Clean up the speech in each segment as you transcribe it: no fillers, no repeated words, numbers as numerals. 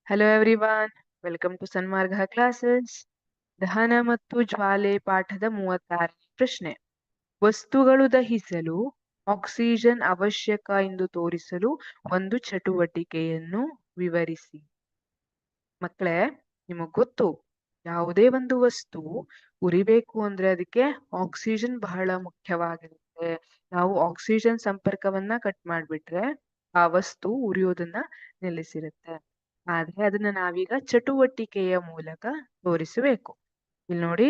Hello everyone, welcome to Sanmarga classes. ದಹನ ಮತ್ತು ಜ್ವಾಲೆ ಪಾಠದ 36ನೇ ಪ್ರಶ್ನೆ. ವಸ್ತುಗಳು ದಹಿಸಲು ಆಕ್ಸಿಜನ್ ಅವಶ್ಯಕ ಎಂದು ತೋರಿಸಲು ಒಂದು ಚಟುವಟಿಕೆಯನ್ನು ವಿವರಿಸಿ. ಮಕ್ಕಳೇ, ನಿಮಗ್ ಗೊತ್ತು, ಯಾವುದೇ ಒಂದು ವಸ್ತು ಉರಿಬೇಕು ಅಂದ್ರೆ ಅದಕ್ಕೆ ಆಕ್ಸಿಜನ್ ಬಹಳ ಮುಖ್ಯವಾಗಿರುತ್ತೆ. ನಾವು ಆಕ್ಸಿಜನ್ ಸಂಪರ್ಕವನ್ನ ಕಟ್ ಮಾಡ್ಬಿಟ್ರೆ ಆ ವಸ್ತು ಉರಿಯೋದನ್ನ ನಿಲ್ಲಿಸಿರುತ್ತೆ. ಆದ್ರೆ ಅದನ್ನ ನಾವೀಗ ಚಟುವಟಿಕೆಯ ಮೂಲಕ ತೋರಿಸಬೇಕು. ಇಲ್ಲಿ ನೋಡಿ,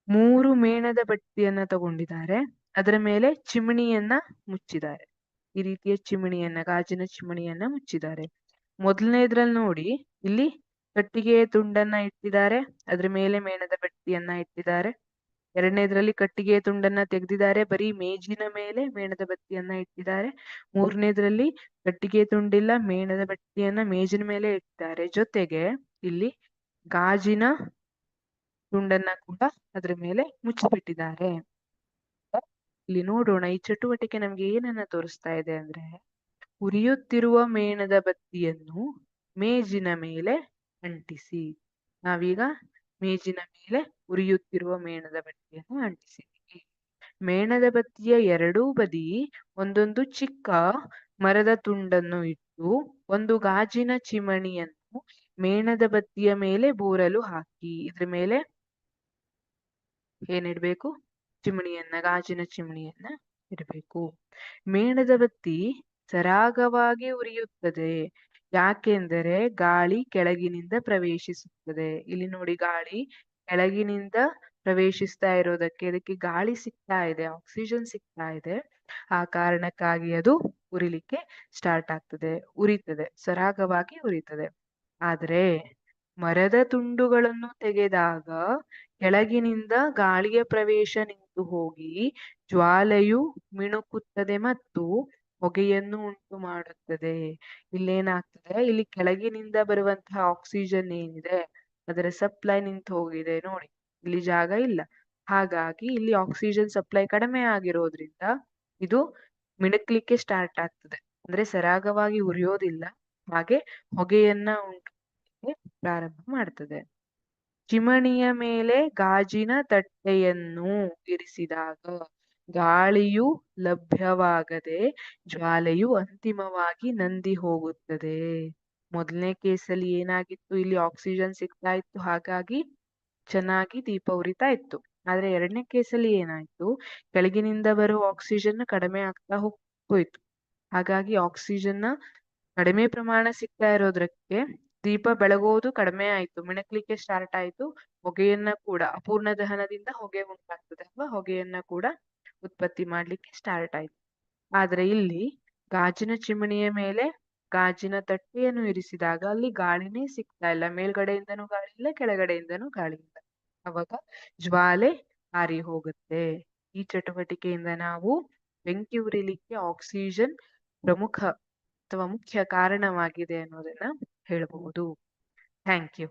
3 ಮೇಣದ ಬತ್ತಿಯನ್ನ ತಗೊಂಡಿದ್ದಾರೆ. ಅದರ ಮೇಲೆ ಚಿಮಣಿಯನ್ನ ಮುಚ್ಚಿದ್ದಾರೆ. ಈ ರೀತಿಯ ಚಿಮಣಿಯನ್ನ, ಗಾಜಿನ ಚಿಮಣಿಯನ್ನ ಮುಚ್ಚಿದ್ದಾರೆ. ಮೊದಲನೇದ್ರಲ್ಲಿ ನೋಡಿ, ಇಲ್ಲಿ ಕಟ್ಟಿಗೆಯ ತುಂಡನ್ನ ಇಟ್ಟಿದ್ದಾರೆ. ಅದ್ರ ಮೇಲೆ ಮೇಣದ ಬತ್ತಿಯನ್ನ ಇಟ್ಟಿದ್ದಾರೆ. ಎರಡನೇದ್ರಲ್ಲಿ ಕಟ್ಟಿಗೆಯ ತುಂಡನ್ನ ತೆಗೆದಿದ್ದಾರೆ, ಬರೀ ಮೇಜಿನ ಮೇಲೆ ಮೇಣದ ಬತ್ತಿಯನ್ನ ಇಟ್ಟಿದ್ದಾರೆ. ಮೂರನೇದ್ರಲ್ಲಿ ಕಟ್ಟಿಗೆ ತುಂಡಿಲ್ಲ, ಮೇಣದ ಬತ್ತಿಯನ್ನ ಮೇಜಿನ ಮೇಲೆ ಇಟ್ಟಿದ್ದಾರೆ. ಜೊತೆಗೆ ಇಲ್ಲಿ ಗಾಜಿನ ತುಂಡನ್ನ ಕೂಡ ಅದ್ರ ಮೇಲೆ ಮುಚ್ಚಿಬಿಟ್ಟಿದ್ದಾರೆ. ಇಲ್ಲಿ ನೋಡೋಣ, ಈ ಚಟುವಟಿಕೆ ನಮ್ಗೆ ಏನನ್ನ ತೋರಿಸ್ತಾ ಇದೆ ಅಂದ್ರೆ, ಉರಿಯುತ್ತಿರುವ ಮೇಣದ ಬತ್ತಿಯನ್ನು ಮೇಜಿನ ಮೇಲೆ ಅಂಟಿಸಿ. ನಾವೀಗ ಮೇಜಿನ ಮೇಲೆ ಉರಿಯುತ್ತಿರುವ ಮೇಣದ ಬತ್ತಿಯನ್ನು ಅಂಟಿಸಿದ್ದೀವಿ. ಮೇಣದ ಬತ್ತಿಯ ಎರಡೂ ಬದಿ ಒಂದೊಂದು ಚಿಕ್ಕ ಮರದ ತುಂಡನ್ನು ಇಟ್ಟು ಒಂದು ಗಾಜಿನ ಚಿಮಣಿಯನ್ನು ಮೇಣದ ಬತ್ತಿಯ ಮೇಲೆ ಬೋರಲು ಹಾಕಿ. ಇದ್ರ ಮೇಲೆ ಏನಿಡ್ಬೇಕು? ಚಿಮಣಿಯನ್ನ, ಗಾಜಿನ ಚಿಮಣಿಯನ್ನ ಇಡಬೇಕು. ಮೇಣದ ಬತ್ತಿ ಸರಾಗವಾಗಿ ಉರಿಯುತ್ತದೆ, ಯಾಕೆಂದರೆ ಗಾಳಿ ಕೆಳಗಿನಿಂದ ಪ್ರವೇಶಿಸುತ್ತದೆ. ಇಲ್ಲಿ ನೋಡಿ, ಗಾಳಿ ಕೆಳಗಿನಿಂದ ಪ್ರವೇಶಿಸ್ತಾ ಇರೋದಕ್ಕೆ, ಇದಕ್ಕೆ ಗಾಳಿ ಸಿಗ್ತಾ ಇದೆ, ಆಕ್ಸಿಜನ್ ಸಿಗ್ತಾ ಇದೆ. ಆ ಕಾರಣಕ್ಕಾಗಿ ಅದು ಉರಿಲಿಕ್ಕೆ ಸ್ಟಾರ್ಟ್ ಆಗ್ತದೆ, ಉರಿತದೆ, ಸರಾಗವಾಗಿ ಉರಿತದೆ. ಆದ್ರೆ ಮರದ ತುಂಡುಗಳನ್ನು ತೆಗೆದಾಗ ಕೆಳಗಿನಿಂದ ಗಾಳಿಯ ಪ್ರವೇಶ ನಿಂತು ಹೋಗಿ ಜ್ವಾಲೆಯು ಮಿಣುಕುತ್ತದೆ ಮತ್ತು ಹೊಗೆಯನ್ನು ಉಂಟು ಮಾಡುತ್ತದೆ. ಇಲ್ಲೇನಾಗ್ತದೆ, ಇಲ್ಲಿ ಕೆಳಗಿನಿಂದ ಬರುವಂತಹ ಆಕ್ಸಿಜನ್ ಏನಿದೆ ಅದರ ಸಪ್ಲೈ ನಿಂತು ಹೋಗಿದೆ. ನೋಡಿ, ಇಲ್ಲಿ ಜಾಗ ಇಲ್ಲ. ಹಾಗಾಗಿ ಇಲ್ಲಿ ಆಕ್ಸಿಜನ್ ಸಪ್ಲೈ ಕಡಿಮೆ ಆಗಿರೋದ್ರಿಂದ ಇದು ಮಿಣಕ್ಲಿಕ್ಕೆ ಸ್ಟಾರ್ಟ್ ಆಗ್ತದೆ, ಅಂದ್ರೆ ಸರಾಗವಾಗಿ ಉರಿಯೋದಿಲ್ಲ, ಹಾಗೆ ಹೊಗೆಯನ್ನ ಉಂಟು ಪ್ರಾರಂಭ ಮಾಡ್ತದೆ. ಚಿಮಣಿಯ ಮೇಲೆ ಗಾಜಿನ ತಟ್ಟೆಯನ್ನು ಇರಿಸಿದಾಗ ಗಾಳಿಯು ಲಭ್ಯವಾಗದೆ ಜ್ವಾಲೆಯು ಅಂತಿಮವಾಗಿ ನಂದಿ ಹೋಗುತ್ತದೆ. ಮೊದಲನೇ ಕೇಸಲ್ಲಿ ಏನಾಗಿತ್ತು, ಇಲ್ಲಿ ಆಕ್ಸಿಜನ್ ಸಿಗ್ತಾ ಇತ್ತು, ಹಾಗಾಗಿ ಚೆನ್ನಾಗಿ ದೀಪ ಉರಿತಾ ಇತ್ತು. ಆದ್ರೆ ಎರಡನೇ ಕೇಸಲ್ಲಿ ಏನಾಯ್ತು, ಕೆಳಗಿನಿಂದ ಬರೋ ಆಕ್ಸಿಜನ್ ಕಡಿಮೆ ಆಗ್ತಾ ಹೋಯ್ತು. ಹಾಗಾಗಿ ಆಕ್ಸಿಜನ್ ಕಡಿಮೆ ಪ್ರಮಾಣ ಸಿಗ್ತಾ ಇರೋದ್ರಕ್ಕೆ ದೀಪ ಬೆಳಗೋದು ಕಡಿಮೆ ಆಯ್ತು, ಮಿಣಕ್ಲಿಕ್ಕೆ ಸ್ಟಾರ್ಟ್ ಆಯ್ತು. ಹೊಗೆಯನ್ನ ಕೂಡ, ಅಪೂರ್ಣ ದಹನದಿಂದ ಹೊಗೆ ಉಂಟಾಗ್ತದೆ ಅಲ್ವಾ, ಹೊಗೆಯನ್ನ ಕೂಡ ಉತ್ಪತ್ತಿ ಮಾಡ್ಲಿಕ್ಕೆ ಸ್ಟಾರ್ಟ್ ಆಯ್ತು. ಆದ್ರೆ ಇಲ್ಲಿ ಗಾಜಿನ ಚಿಮಣಿಯ ಮೇಲೆ ಗಾಜಿನ ತಟ್ಟೆಯನ್ನು ಇರಿಸಿದಾಗ ಅಲ್ಲಿ ಗಾಳಿನೇ ಸಿಗ್ತಾ ಇಲ್ಲ, ಮೇಲ್ಗಡೆಯಿಂದನೂ ಗಾಳಿ ಇಲ್ಲ, ಕೆಳಗಡೆಯಿಂದನೂ ಗಾಳಿ ಇಲ್ಲ. ಅವಾಗ ಜ್ವಾಲೆ ಆರಿ ಹೋಗುತ್ತೆ. ಈ ಚಟುವಟಿಕೆಯಿಂದ ನಾವು ಬೆಂಕಿ ಉರಿಲಿಕ್ಕೆ ಆಕ್ಸಿಜನ್ ಪ್ರಮುಖ ಅಥವಾ ಮುಖ್ಯ ಕಾರಣವಾಗಿದೆ ಅನ್ನೋದನ್ನ ಹೇಳಬಹುದು. Thank you.